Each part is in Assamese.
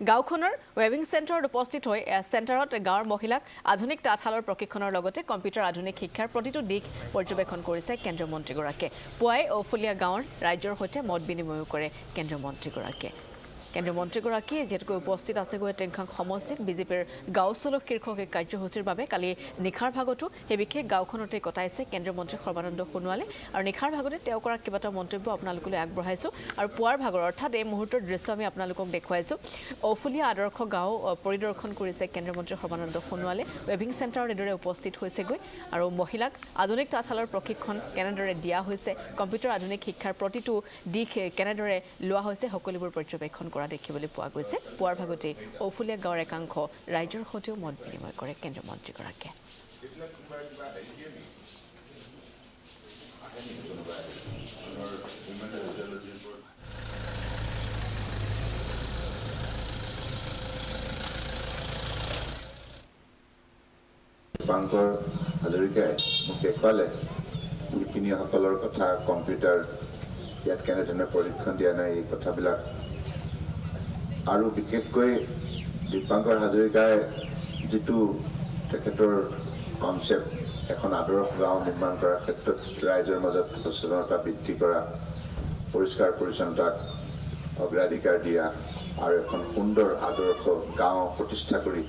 গাঁওখনৰ ৱেবিং চেণ্টাৰত উপস্থিত হৈ চেণ্টাৰত গাঁৱৰ মহিলাক আধুনিক তাঁতশালৰ প্ৰশিক্ষণৰ লগতে কম্পিউটাৰ আধুনিক শিক্ষাৰ প্ৰতিটো দিশ পৰ্যবেক্ষণ কৰিছে কেন্দ্ৰীয় মন্ত্ৰীগৰাকীয়ে। পুৱাই ঔফুলীয়া গাঁৱৰ ৰাইজৰ সৈতে মত বিনিময় কৰে কেন্দ্ৰীয় মন্ত্ৰীগৰাকীয়ে। কেন্দ্ৰীয় মন্ত্ৰীগৰাকীয়ে যেনেকৈ উপস্থিত আছে টেংখাং সমষ্টিত বিজেপিৰ গাঁও চলো শীৰ্ষক এই কাৰ্যসূচীৰ বাবে কালি নিশাৰ ভাগতো সেই বিশেষ গাঁওখনতে কটাইছে কেন্দ্ৰীয় মন্ত্ৰী সৰ্বানন্দ সোণোৱালে আৰু নিশাৰ ভাগতে তেওঁ কৰা কেইবাটাও মন্তব্য আপোনালোকলৈ আগবঢ়াইছোঁ আৰু পুৱাৰ ভাগৰ অৰ্থাৎ এই মুহূৰ্তৰ দৃশ্য আমি আপোনালোকক দেখুৱাইছোঁ। ঔফুলীয়া আদৰ্শ গাঁও পৰিদৰ্শন কৰিছে কেন্দ্ৰীয় মন্ত্ৰী সৰ্বানন্দ সোণোৱালে। ৱেবিং চেণ্টাৰত এইদৰে উপস্থিত হৈছেগৈ আৰু মহিলাক আধুনিক তাঁতশালৰ প্ৰশিক্ষণ কেনেদৰে দিয়া হৈছে, কম্পিউটাৰ আধুনিক শিক্ষাৰ প্ৰতিটো দিশ কেনেদৰে লোৱা হৈছে সকলোবোৰ পৰ্যবেক্ষণ কৰা দেখিবলৈ পোৱা গৈছে। পুৱাৰ ভাগতে ঔফুলীয়া গাঁৱৰ একাংশ ৰাইজৰ সৈতেও মত বিনিময় কৰে কেন্দ্ৰীয় মন্ত্ৰীগৰাকীয়ে। দীপাংকৰ হাজৰিকাই মোক দেখুৱালে শিপিনীসকলৰ কথা, কম্পিউটাৰ ইয়াত কেনেধৰণে প্ৰশিক্ষণ দিয়া নাই এই কথাবিলাক। আৰু বিশেষকৈ দীপাংকৰ হাজৰিকাই যিটো তেখেতৰ কনচেপ্ট এখন আদৰ্শ গাঁও নিৰ্মাণ কৰাৰ ক্ষেত্ৰত ৰাইজৰ মাজত সচেতনতা বৃদ্ধি কৰা, পৰিষ্কাৰ পৰিচ্ছন্নতাক অগ্ৰাধিকাৰ দিয়া আৰু এখন সুন্দৰ আদৰ্শ গাঁও প্ৰতিষ্ঠা কৰি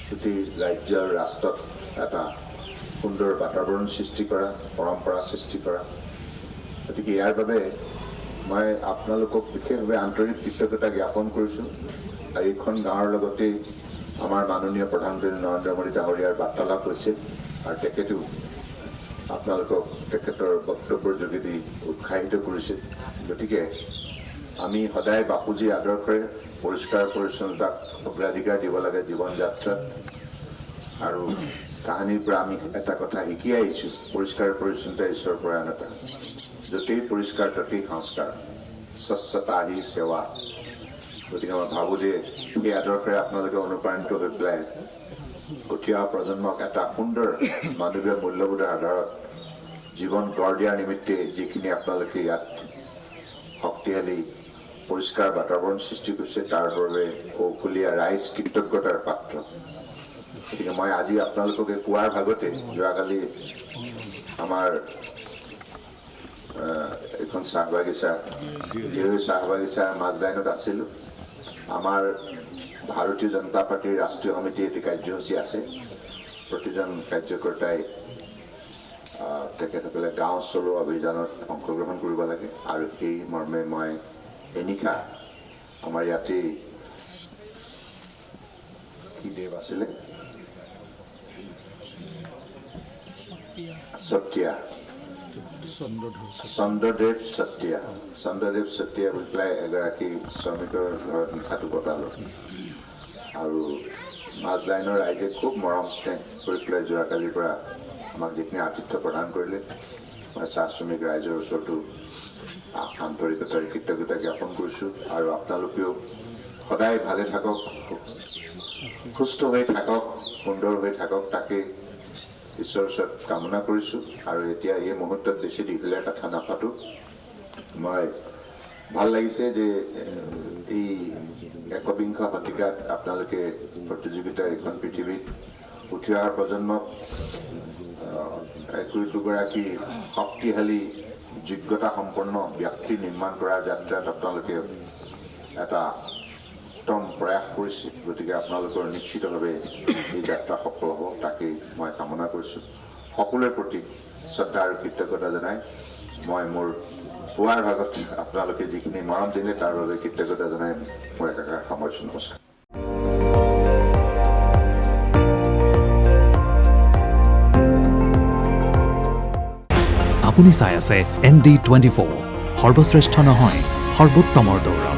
গোটেই ৰাজ্য আৰু ৰাষ্ট্ৰত এটা সুন্দৰ বাতাবৰণ সৃষ্টি কৰা, পৰম্পৰা সৃষ্টি কৰা। গতিকে ইয়াৰ বাবে মই আপোনালোকক বিশেষভাৱে আন্তৰিক কৃতজ্ঞতা জ্ঞাপন কৰিছোঁ। আৰু এইখন গাঁৱৰ লগতেই আমাৰ মাননীয় প্ৰধানমন্ত্ৰী নৰেন্দ্ৰ মোদী ডাঙৰীয়াৰ বাৰ্তালাপ হৈছে আৰু তেখেতেও আপোনালোকক তেখেতৰ বক্তব্যৰ যোগেদি উৎসাহিত কৰিছে। গতিকে আমি সদায় বাপুজীৰ আদৰ্শৰে পৰিষ্কাৰ পৰিচ্ছন্নতাক অগ্ৰাধিকাৰ দিব লাগে জীৱন যাত্ৰাত। আৰু কাহিনীৰ পৰা আমি এটা কথা শিকি আহিছোঁ, পৰিষ্কাৰ পৰিচ্ছন্নতা ঈশ্বৰৰ পৰায়ণতা। য'তেই পৰিষ্কাৰ ততেই সংস্কাৰ, স্বচ্ছতা হি সেৱা। গতিকে মই ভাবোঁ যে সেই আদৰ্শৰে আপোনালোকে অনুপ্ৰাণিত হৈ পেলাই উঠি অহা প্ৰজন্মক এটা সুন্দৰ মানৱীয় মূল্যবোধৰ আধাৰত জীৱন গঢ় দিয়াৰ নিমিত্তে যিখিনি আপোনালোকে ইয়াত শক্তিশালী পৰিষ্কাৰ বাতাবৰণ সৃষ্টি কৰিছে তাৰ বাবে ঔফুলীয়া ৰাইজ কৃতজ্ঞতাৰ পাত্ৰ। গতিকে মই আজি আপোনালোকক এই পুৱাৰ ভাগতে যোৱাকালি আমাৰ এখন চাহ বাগিচা মাজলাইনত আছিলোঁ। আমাৰ ভাৰতীয় জনতা পাৰ্টীৰ ৰাষ্ট্ৰীয় সমিতিৰ এটি কাৰ্যসূচী আছে। প্ৰতিজন কাৰ্যকৰ্তাই তেখেতসকলে গাঁও চলো অভিযানত অংশগ্ৰহণ কৰিব লাগে আৰু সেই মৰ্মে মই এনিশা আমাৰ ইয়াতেই কি দেৱ আছিলে সত্য চন্দ্ৰদেৱ সত্য বুলি পেলাই এগৰাকী শ্ৰমিকৰ ঘৰত নিশাটো কটালোঁ। আৰু মাজলাইনৰ ৰাইজে খুব মৰম স্নেহ কৰি পেলাই যোৱাকালিৰ পৰা আমাক যিখিনি আতিথ্য প্ৰদান কৰিলে, মই চাহ শ্ৰমিক ৰাইজৰ ওচৰতো আন্তৰিকতাৰ কৃতজ্ঞতা জ্ঞাপন কৰিছোঁ। আৰু আপোনালোকেও সদায় ভালে থাকক, সুস্থ হৈ থাকক, সুন্দৰ হৈ থাকক, তাকে ঈশ্বৰৰ ওচৰত কামনা কৰিছোঁ। আৰু এতিয়া এই মুহূৰ্তত বেছি দীঘলীয়া কথা নাপাতোঁ। মই ভাল লাগিছে যে এই একবিংশ শতিকাত আপোনালোকে প্ৰতিযোগিতাৰ এইখন পৃথিৱীত উঠি অহাৰ প্ৰজন্মক একোগৰাকী শক্তিশালী যোগ্যতা সম্পন্ন ব্যক্তি নিৰ্মাণ কৰাৰ যাত্ৰাত আপোনালোকে এটা উত্তম প্ৰয়াস কৰিছে। গতিকে আপোনালোকৰ নিশ্চিতভাৱে এই যাত্ৰা সফল হ'ব, তাকেই মই কামনা কৰিছোঁ। সকলোৰে প্ৰতি শ্ৰদ্ধা আৰু কৃতজ্ঞতা জনাই মই মোৰ পুৱাৰ ভাগত আপোনালোকে যিখিনি মৰম দিলে তাৰ বাবে কৃতজ্ঞতা জনাই মোৰ একাকাৰ সামৰিছোঁ। নমস্কাৰ। আপুনি চাই আছে ND24, সৰ্বশ্ৰেষ্ঠ নহয় সৰ্বোত্তমৰ দৌৰ।